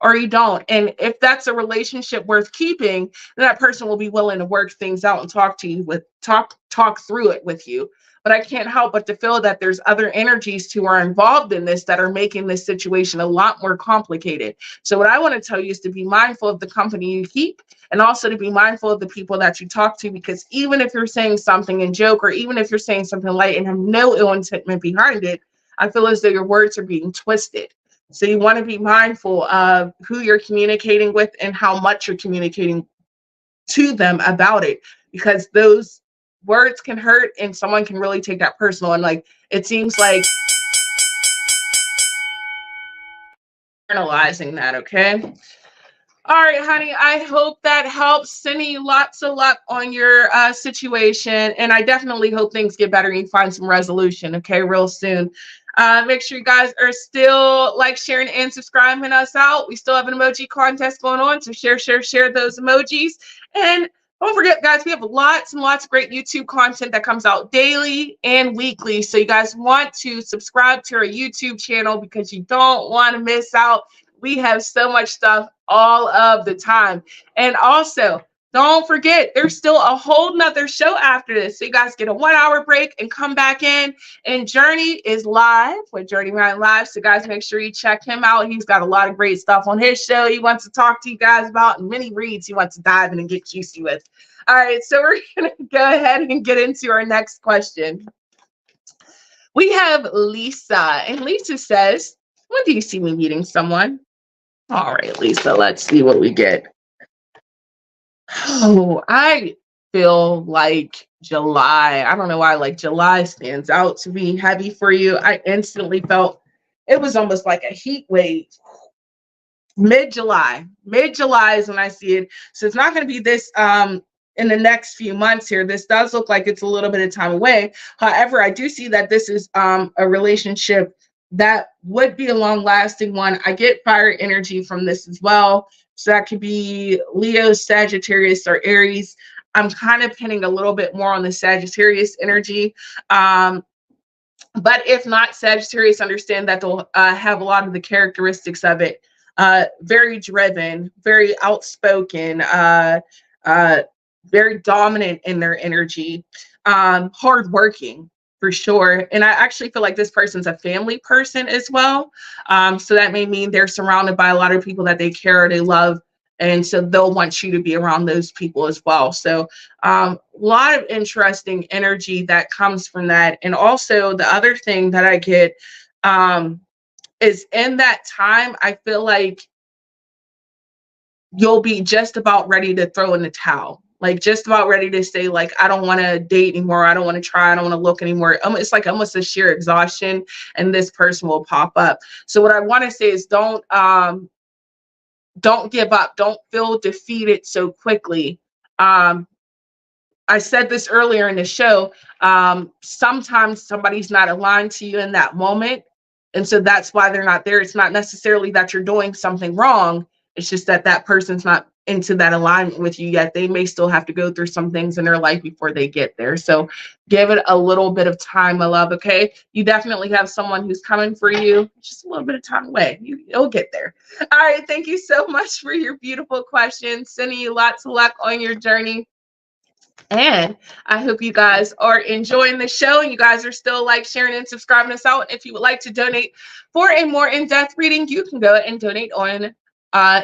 S1: or you don't. And if that's a relationship worth keeping, then that person will be willing to work things out and talk through it with you. But I can't help but to feel that there's other energies who are involved in this that are making this situation a lot more complicated. So what I want to tell you is to be mindful of the company you keep, and also to be mindful of the people that you talk to, because even if you're saying something in joke, or even if you're saying something light and have no ill intent behind it, I feel as though your words are being twisted. So you want to be mindful of who you're communicating with and how much you're communicating to them about it, because those words can hurt and someone can really take that personal. And like, it seems like analyzing that. Okay. All right, honey, I hope that helps. Sending you lots of luck on your situation. And I definitely hope things get better and you find some resolution, okay, real soon. Make sure you guys are still like, sharing, and subscribing us out. We still have an emoji contest going on, so share those emojis. And don't forget, guys, we have lots and lots of great YouTube content that comes out daily and weekly. So you guys want to subscribe to our YouTube channel because you don't want to miss out. We have so much stuff all of the time. And also, don't forget, there's still a whole nother show after this. So you guys get a 1 hour break and come back in. And Journey is live with Journey Ryan Live. So guys, make sure you check him out. He's got a lot of great stuff on his show he wants to talk to you guys about, and many reads he wants to dive in and get juicy with. All right, so we're going to go ahead and get into our next question. We have Lisa, and Lisa says, when do you see me meeting someone? All right, Lisa, let's see what we get. Oh, I feel like July. I don't know why, like, July stands out to be heavy for you. I instantly felt it was almost like a heat wave. Mid-July is when I see it. So it's not going to be this in the next few months here. This does look like it's a little bit of time away. However, I do see that this is a relationship that would be a long-lasting one. I get fire energy from this as well. So that could be Leo, Sagittarius, or Aries. I'm kind of pinning a little bit more on the Sagittarius energy. But if not Sagittarius, understand that they'll have a lot of the characteristics of it. Very driven, very outspoken, very dominant in their energy, hardworking for sure. And I actually feel like this person's a family person as well. So that may mean they're surrounded by a lot of people that they care, they love, and so they'll want you to be around those people as well. So a lot of interesting energy that comes from that. And also the other thing that I get is in that time, I feel like you'll be just about ready to throw in the towel, like just about ready to say, like, I don't want to date anymore, I don't want to try, I don't want to look anymore. It's like almost a sheer exhaustion, and this person will pop up. So what I want to say is don't give up, don't feel defeated so quickly. I said this earlier in the show. Sometimes somebody's not aligned to you in that moment, and so that's why they're not there. It's not necessarily that you're doing something wrong. It's just that that person's not into that alignment with you yet. They may still have to go through some things in their life before they get there. So give it a little bit of time, my love. Okay. You definitely have someone who's coming for you. Just a little bit of time away. You'll get there. All right. Thank you so much for your beautiful questions. Sending you lots of luck on your journey. And I hope you guys are enjoying the show. You guys are still like, sharing, and subscribing us out. If you would like to donate for a more in-depth reading, you can go and donate on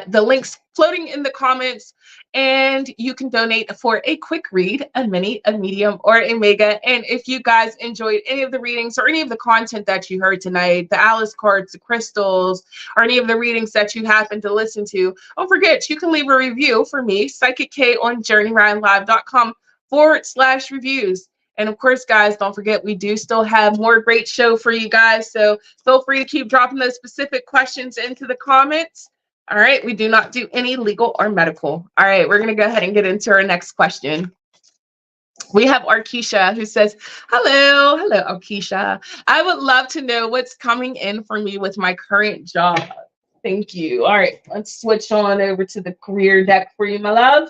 S1: the links floating in the comments. And you can donate for a quick read, a mini, a medium, or a mega. And if you guys enjoyed any of the readings or any of the content that you heard tonight, the Alice cards, the crystals, or any of the readings that you happen to listen to, don't forget, you can leave a review for me, Psychic K, on journeyrindlive.com/reviews. And of course, guys, don't forget, we do still have more great show for you guys. So feel free to keep dropping those specific questions into the comments. All right, we do not do any legal or medical. All right, we're going to go ahead and get into our next question. We have Arkisha, who says, hello, Arkisha. I would love to know what's coming in for me with my current job. Thank you. All right, let's switch on over to the career deck for you, my love.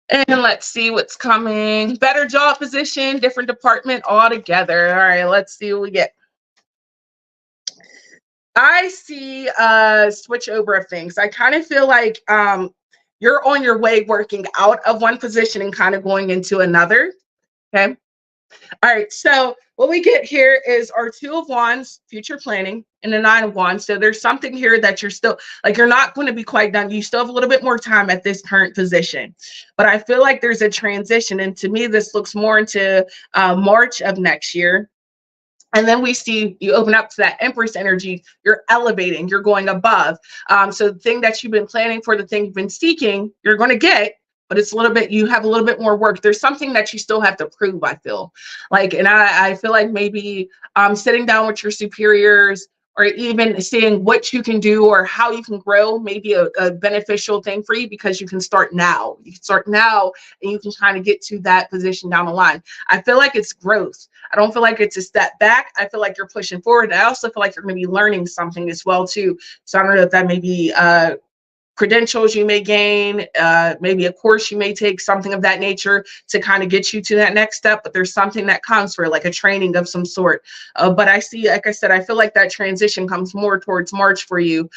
S1: And let's see what's coming. Better job position, different department altogether. All right, let's see what we get. I see a switch over of things. I kind of feel like you're on your way working out of one position and kind of going into another. Okay. All right. So what we get here is our 2 of Wands, future planning, and the 9 of Wands. So there's something here that you're still, like, you're not going to be quite done. You still have a little bit more time at this current position. But I feel like there's a transition. And to me, this looks more into March of next year. And then we see you open up to that Empress energy. You're elevating, you're going above. So the thing that you've been planning for, the thing you've been seeking, you're going to get, but it's a little bit, you have a little bit more work. There's something that you still have to prove, I feel like. And I feel like maybe sitting down with your superiors, or even seeing what you can do or how you can grow, maybe a beneficial thing for you, because you can start now. You can start now and you can kind of get to that position down the line. I feel like it's growth. I don't feel like it's a step back. I feel like you're pushing forward. I also feel like you're going to be learning something as well, too. So I don't know if that may be credentials you may gain, maybe a course you may take, something of that nature to kind of get you to that next step. But there's something that comes for, like, a training of some sort. But I see, like I said, I feel like that transition comes more towards March for you,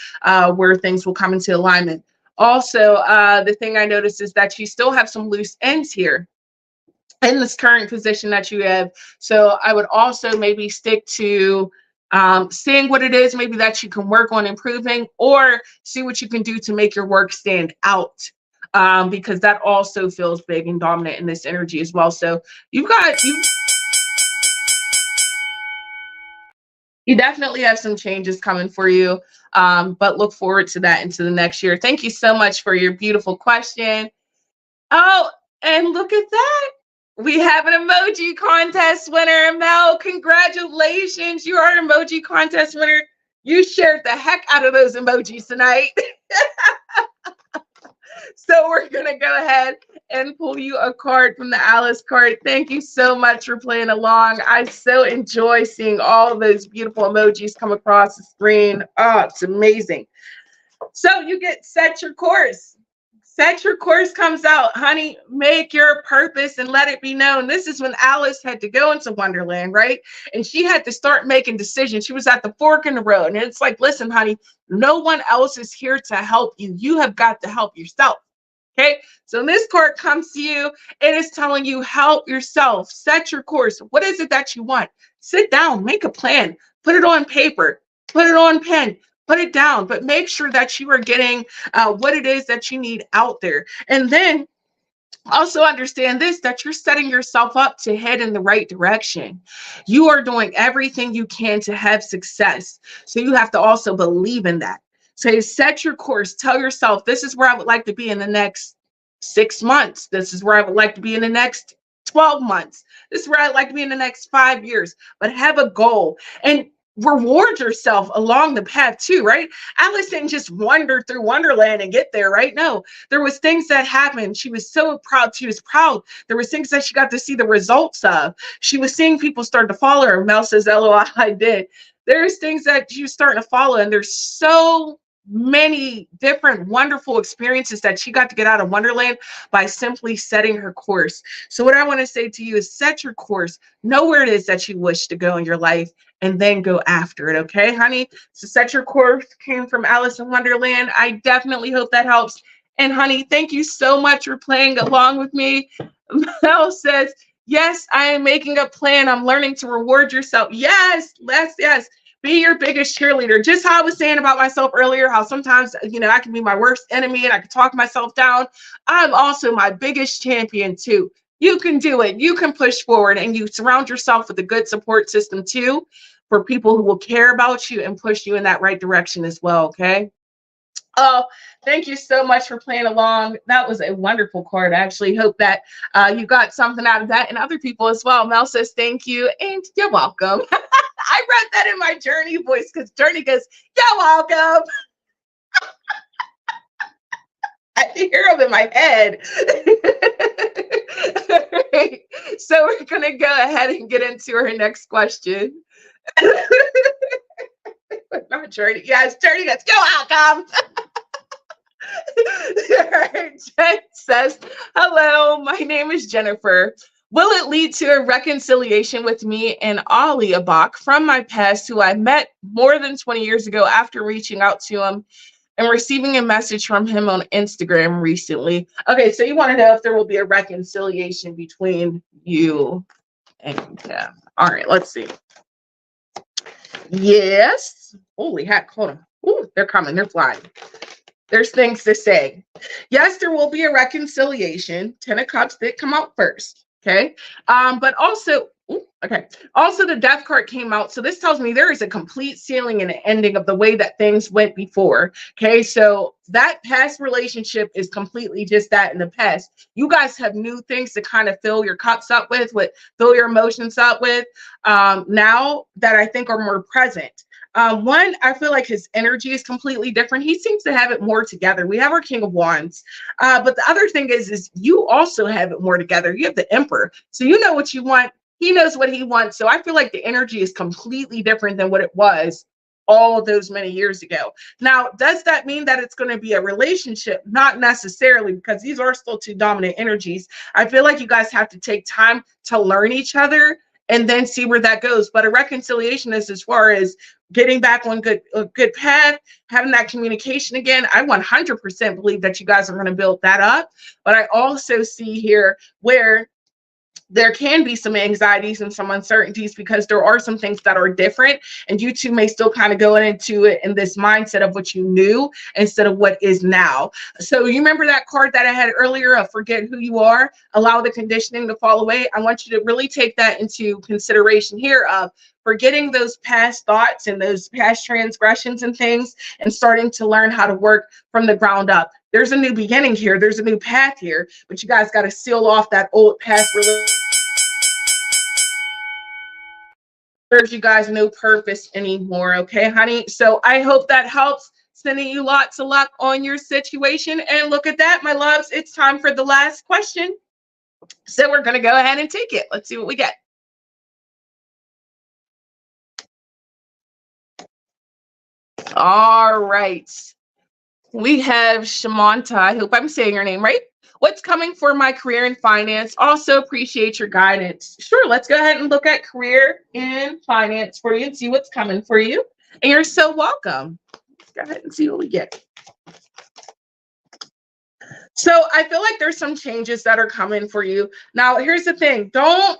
S1: where things will come into alignment. Also, the thing I noticed is that you still have some loose ends here in this current position that you have. So I would also maybe stick to seeing what it is maybe that you can work on improving, or see what you can do to make your work stand out, because that also feels big and dominant in this energy as well. So you definitely have some changes coming for you, but look forward to that into the next year. Thank you so much for your beautiful question. Oh, and look at that. We have an emoji contest winner, Mel. Congratulations. You are an emoji contest winner. You shared the heck out of those emojis tonight. So we're going to go ahead and pull you a card from the Alice card. Thank you so much for playing along. I so enjoy seeing all those beautiful emojis come across the screen. Oh, it's amazing. So you get Set Your Course. Set Your Course comes out, honey. Make your purpose and let it be known. This is when Alice had to go into Wonderland, right? And she had to start making decisions. She was at the fork in the road. And it's like, listen, honey, no one else is here to help you. You have got to help yourself. Okay, so this card comes to you. It is telling you, help yourself, set your course. What is it that you want? Sit down, make a plan, put it on paper, put it on pen, put it down, but make sure that you are getting what it is that you need out there. And then also understand this, that you're setting yourself up to head in the right direction. You are doing everything you can to have success. So you have to also believe in that. So you set your course, tell yourself, this is where I would like to be in the next 6 months. This is where I would like to be in the next 12 months. This is where I'd like to be in the next 5 years. But have a goal and reward yourself along the path too, right? Alice didn't just wander through Wonderland and get there, right? No, there was things that happened. She was so proud. She was proud. There was things that she got to see the results of. She was seeing people start to follow her. Mel says, LOL, I did. There's things that you starting to follow, and there's so many different wonderful experiences that she got to get out of Wonderland by simply setting her course. So what I want to say to you is set your course, know where it is that you wish to go in your life, and then go after it. Okay, honey? So set your course came from Alice in Wonderland. I definitely hope that helps. And honey, thank you so much for playing along with me. Mel says, yes, I am making a plan. I'm learning to reward yourself. Yes, yes. Be your biggest cheerleader. Just how I was saying about myself earlier, how sometimes, I can be my worst enemy and I can talk myself down. I'm also my biggest champion too. You can do it. You can push forward, and you surround yourself with a good support system too, for people who will care about you and push you in that right direction as well. Okay. Oh, thank you so much for playing along. That was a wonderful card. I actually hope that you got something out of that, and other people as well. Mel says thank you, and you're welcome. I read that in my Journey voice because Journey goes, you're welcome. I hear them in my head. Right. So we're going to go ahead and get into our next question. Not Journey. Yes, Journey goes, you're welcome. Jen says, hello, my name is Jennifer. Will it lead to a reconciliation with me and Ali Abak from my past, who I met more than 20 years ago after reaching out to him and receiving a message from him on Instagram recently? Okay, so you want to know if there will be a reconciliation between you and him. All right, let's see. Yes. Holy heck, hold on. Ooh, they're coming, they're flying. There's things to say. Yes, there will be a reconciliation. 10 of Cups did come out first. Okay. But also, also the Death card came out. So this tells me there is a complete sealing and an ending of the way that things went before. Okay. So that past relationship is completely just that in the past. You guys have new things to kind of fill your cups up with, fill your emotions up with, now that I think are more present. One, I feel like his energy is completely different. He seems to have it more together. We have our King of Wands. But the other thing is you also have it more together. You have the Emperor. So you know what you want. He knows what he wants. So I feel like the energy is completely different than what it was all of those many years ago. Now, does that mean that it's going to be a relationship? Not necessarily, because these are still two dominant energies. I feel like you guys have to take time to learn each other and then see where that goes. But a reconciliation is as far as getting back on a good path, having that communication again. I 100% believe that you guys are going to build that up. But I also see here where there can be some anxieties and some uncertainties because there are some things that are different, and you two may still kind of go into it in this mindset of what you knew instead of what is now. So you remember that card that I had earlier of forget who you are, allow the conditioning to fall away. I want you to really take that into consideration here of forgetting those past thoughts and those past transgressions and things, and starting to learn how to work from the ground up. There's a new beginning here. There's a new path here, but you guys got to seal off that old past relationship. Serves you guys no purpose anymore. Okay, honey? So I hope that helps. Sending you lots of luck on your situation. And look at that, my loves. It's time for the last question. So we're going to go ahead and take it. Let's see what we get. All right. We have Shamanta. I hope I'm saying your name right. What's coming for my career and finance? Also appreciate your guidance. Sure, let's go ahead and look at career and finance for you and see what's coming for you. And you're so welcome. Let's go ahead and see what we get. So I feel like there's some changes that are coming for you. Now, here's the thing. Don't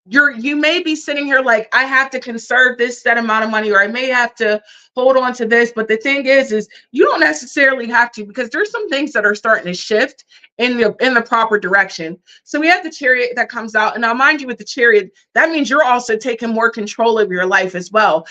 S1: you may be sitting here like, I have to conserve this set amount of money, or I may have to hold on to this. But the thing is you don't necessarily have to, because there's some things that are starting to shift in the proper direction. So we have the Chariot that comes out, and now mind you, with the Chariot, that means you're also taking more control of your life as well.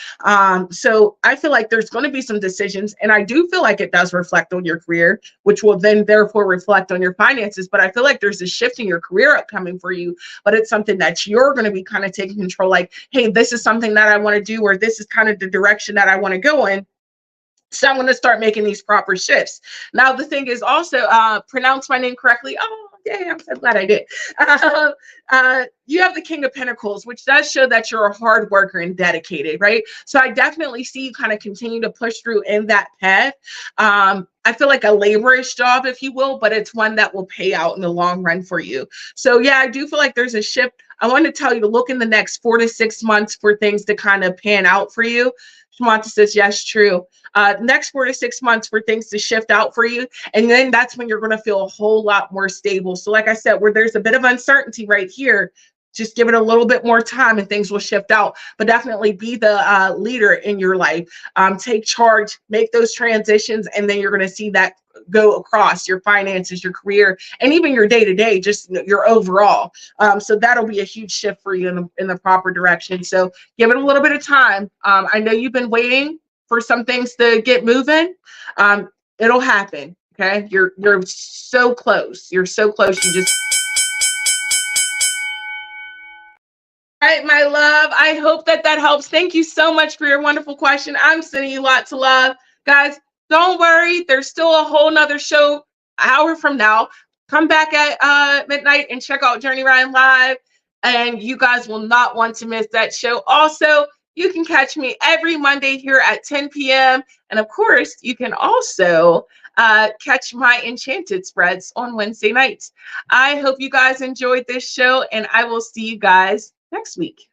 S1: So I feel like there's going to be some decisions, and I do feel like it does reflect on your career, which will then therefore reflect on your finances. But I feel like there's a shift in your career upcoming for you, but it's something that you're going to be kind of taking control. Like, hey, this is something that I want to do, or this is kind of the direction that I want to go in. So I'm going to start making these proper shifts. Now, the thing is also, pronounce my name correctly. Oh, yay, I'm so glad I did. You have the King of Pentacles, which does show that you're a hard worker and dedicated, right? So I definitely see you kind of continue to push through in that path. I feel like a laborious job, if you will, but it's one that will pay out in the long run for you. So yeah, I do feel like there's a shift. I want to tell you to look in the next 4 to 6 months for things to kind of pan out for you. Shamanta says, yes, true. Next 4 to 6 months for things to shift out for you. And then that's when you're going to feel a whole lot more stable. So like I said, where there's a bit of uncertainty right here, just give it a little bit more time and things will shift out. But definitely be the leader in your life. Take charge, make those transitions, and then you're going to see that go across your finances, your career, and even your day-to-day, just your overall. So that'll be a huge shift for you in the proper direction. So give it a little bit of time. I know you've been waiting for some things to get moving. It'll happen. Okay. You're so close. You're so close. You just, all right, my love. I hope that helps. Thank you so much for your wonderful question. I'm sending you lots of love. Guys, don't worry. There's still a whole nother show an hour from now. Come back at midnight and check out Journey Ryan Live. And you guys will not want to miss that show. Also, you can catch me every Monday here at 10 p.m. And of course, you can also catch my Enchanted spreads on Wednesday nights. I hope you guys enjoyed this show, and I will see you guys next week.